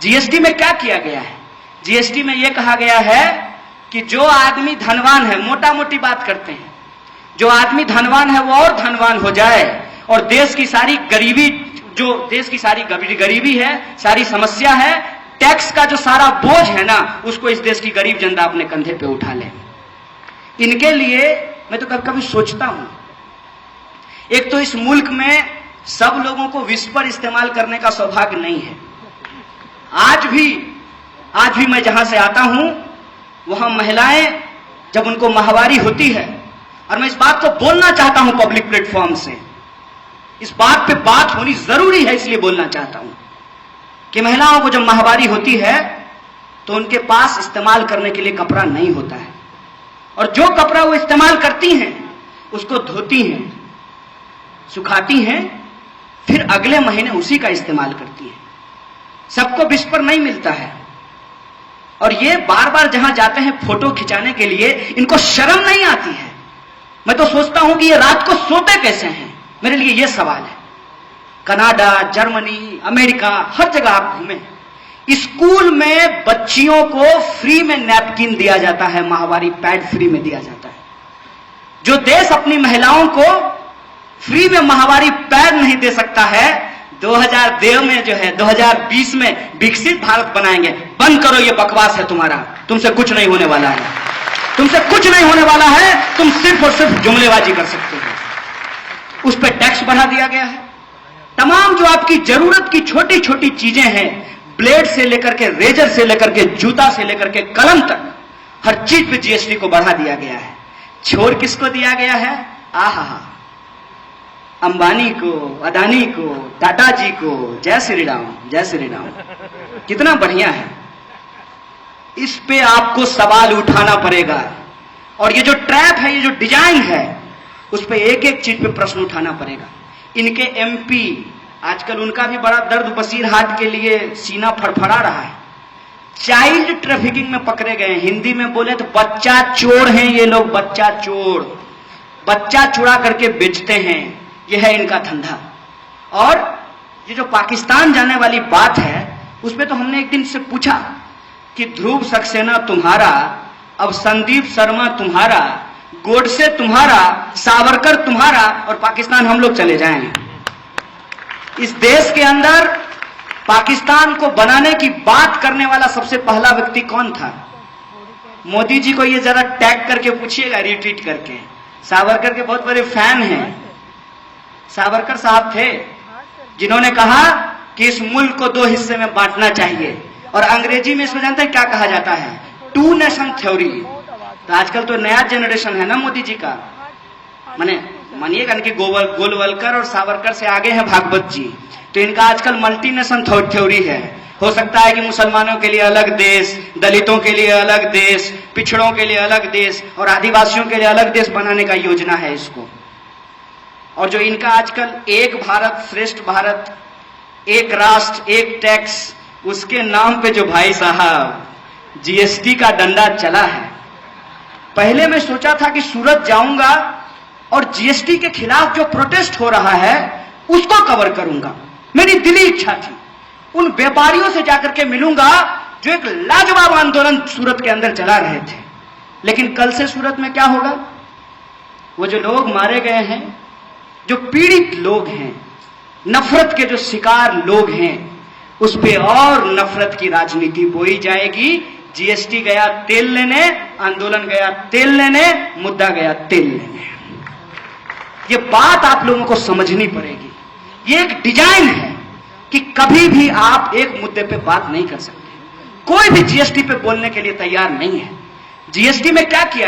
GST में क्या किया गया है? जीएसटी में यह कहा गया है कि जो आदमी धनवान है, मोटा मोटी बात करते हैं, जो आदमी धनवान है वो और धनवान हो जाए और देश की सारी गरीबी, जो देश की सारी गरीबी है, सारी समस्या है, टैक्स का जो सारा बोझ है ना, उसको इस देश की गरीब जनता अपने कंधे पे उठा ले। इनके लिए मैं तो कभी कभी सोचता हूं, एक तो इस मुल्क में सब लोगों को विस्पर इस्तेमाल करने का सौभाग्य नहीं है। आज भी मैं जहां से आता हूं वहां महिलाएं जब उनको माहवारी होती है, और मैं इस बात को बोलना चाहता हूं पब्लिक प्लेटफॉर्म से, इस बात पे बात होनी जरूरी है, इसलिए बोलना चाहता हूं कि महिलाओं को जब माहवारी होती है तो उनके पास इस्तेमाल करने के लिए कपड़ा नहीं होता है, और जो कपड़ा वो इस्तेमाल करती हैं उसको धोती हैं, सुखाती हैं, फिर अगले महीने उसी का इस्तेमाल करती हैं। सबको विस्पर नहीं मिलता है, और ये बार बार जहां जाते हैं फोटो खिंचाने के लिए, इनको शर्म नहीं आती है। मैं तो सोचता हूं कि ये रात को सोते कैसे हैं, मेरे लिए ये सवाल है। कनाडा, जर्मनी, अमेरिका, हर जगह आप घूमें, स्कूल में बच्चियों को फ्री में नैपकिन दिया जाता है, माहवारी पैड फ्री में दिया जाता है। जो देश अपनी महिलाओं को फ्री में माहवारी पैड नहीं दे सकता है, 2002 में जो है 2020 में विकसित भारत बनाएंगे। बंद करो, ये बकवास है तुम्हारा, तुमसे कुछ नहीं होने वाला है, तुमसे कुछ नहीं होने वाला है, तुम सिर्फ और सिर्फ जुमलेबाजी कर सकते हो। उस पर टैक्स बढ़ा दिया गया है। तमाम जो आपकी जरूरत की छोटी छोटी चीजें हैं, ब्लेड से लेकर के, रेजर से लेकर के, जूता से लेकर के कलम तक, हर चीज पे जीएसटी को बढ़ा दिया गया है। छोड़ किसको दिया गया है? आहा, अंबानी को, अदानी को, टाटा जी को। जय श्री राम, जय श्री राम। कितना बढ़िया है। इस पे आपको सवाल उठाना पड़ेगा, और ये जो ट्रैप है, ये जो डिजाइन है, उस पे एक एक चीज पे प्रश्न उठाना पड़ेगा। इनके एमपी आजकल, उनका भी बड़ा दर्द बसीर हाट के लिए सीना फड़फड़ा रहा है। चाइल्ड ट्रैफिकिंग में पकड़े गए। हिंदी में बोले तो बच्चा चोर हैं ये लोग, बच्चा चोर, बच्चा चुरा करके बेचते हैं, यह है इनका धंधा। और ये जो पाकिस्तान जाने वाली बात है, उसमें तो हमने एक दिन से पूछा कि ध्रुव सक्सेना तुम्हारा, अब संदीप शर्मा तुम्हारा, गोडसे तुम्हारा, सावरकर तुम्हारा, और पाकिस्तान हम लोग चले जाएंगे। इस देश के अंदर पाकिस्तान को बनाने की बात करने वाला सबसे पहला व्यक्ति कौन था? मोदी जी को ये जरा टैग करके पूछिएगा, रिट्वीट करके। सावरकर के बहुत बड़े फैन हैं। सावरकर साहब थे जिन्होंने कहा कि इस मुल्क को दो हिस्से में बांटना चाहिए, और अंग्रेजी में इसको जानते हैं क्या कहा जाता है? Two nation theory. तो आजकल तो नया जनरेशन है ना मोदी जी का, मानिएगा कि गोलवलकर और सावरकर से आगे हैं भागवत जी, तो इनका आजकल मल्टी नेशन थ्योरी है। हो सकता है कि मुसलमानों के लिए अलग देश, दलितों के लिए अलग देश, पिछड़ों के लिए अलग देश, और आदिवासियों के लिए अलग देश बनाने का योजना है इसको। और जो इनका आजकल एक भारत श्रेष्ठ भारत, एक राष्ट्र एक टैक्स, उसके नाम पे जो भाई साहब जीएसटी का डंडा चला है। पहले मैं सोचा था कि सूरत जाऊंगा और जीएसटी के खिलाफ जो प्रोटेस्ट हो रहा है उसको कवर करूंगा। मेरी दिली इच्छा थी, उन व्यापारियों से जाकर के मिलूंगा जो एक लाजवाब आंदोलन सूरत के अंदर चला रहे थे। लेकिन कल से सूरत में क्या होगा? वो जो लोग मारे गए हैं, जो पीड़ित लोग हैं, नफरत के जो शिकार लोग हैं, उस पे और नफरत की राजनीति बोई जाएगी। जीएसटी गया तेल लेने, आंदोलन गया तेल लेने, मुद्दा गया तेल लेने। ये बात आप लोगों को समझनी पड़ेगी। ये एक डिजाइन है कि कभी भी आप एक मुद्दे पे बात नहीं कर सकते। कोई भी जीएसटी पे बोलने के लिए तैयार नहीं है। जीएसटी में क्या किया?